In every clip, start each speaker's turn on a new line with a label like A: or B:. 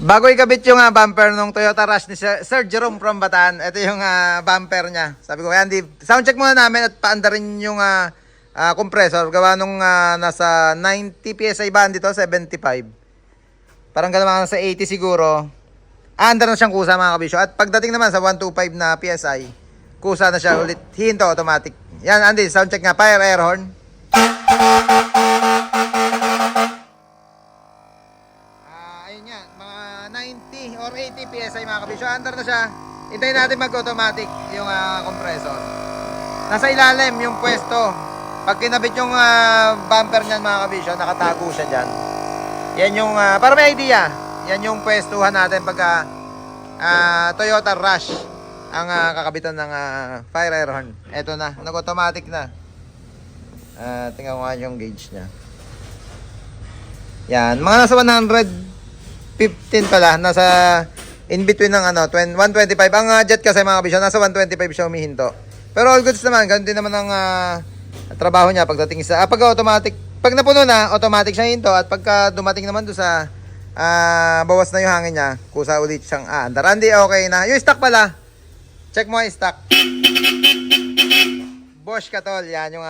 A: Bago ikabit yung bumper ng Toyota Rush ni Sir Jerome from Bataan, ito yung bumper niya. Sabi ko, kaya hindi, sound check muna namin at paandarin yung compressor. Gawa nung nasa 90 PSI ba dito, 75. Parang gano'n sa 80 siguro. Andar na siyang kusa mga kabisyo. At pagdating naman sa 125 na PSI, kusa na siya ulit. Hinto automatic. Yan, Andy, sound check nga. Fire air horn. Ayun nga, mga 90 or 80 PSI mga kabisyo. Andar na siya. Hintayin natin mag-automatic yung compressor. Nasa ilalim yung pwesto. Pag kinabit yung bumper niyan mga kabisyo, nakatago siya dyan. Yan yung, para may idea, yan yung pwestuhan natin pagka Toyota Rush ang kakabitan ng fire air horn. Eto na, nag-automatic na. Tingnan ko nga yung gauge niya. Yan, mga nasa 115 pala, nasa in between ng 125. Ang jet kasi mga kabisyo, nasa 125 siya humihinto. Pero all goods naman, ganun din naman ang trabaho niya pagdating sa pag-automatic. Pag napuno na, automatic siya hinto. At pagka dumating naman doon sa bawas na yung hangin niya, kusa ulit siyang aandar. Hindi, okay na. Yung stock pala, check mo yung stock. Bosch Katol, yan yung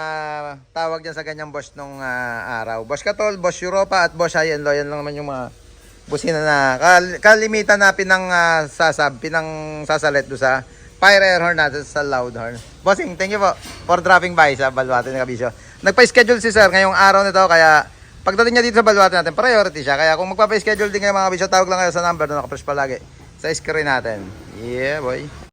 A: tawag dyan sa ganyang Bosch nung araw. Bosch Katol, Bosch Europa at Bosch High-End Low. Yan lang naman yung mga busina na kalimitan na pinang sasalit doon sa fire air horn natin sa loud horn. Bossing, thank you po for dropping by sa Balwate ng Kabisyo. Nagpa-schedule si sir ngayong araw nito, kaya pagdating niya dito sa Balwate natin, priority siya. Kaya kung magpapa-schedule din kayo mga Kabisyo, tawag lang kayo sa number na nakapress palagi sa screen natin. Yeah, boy.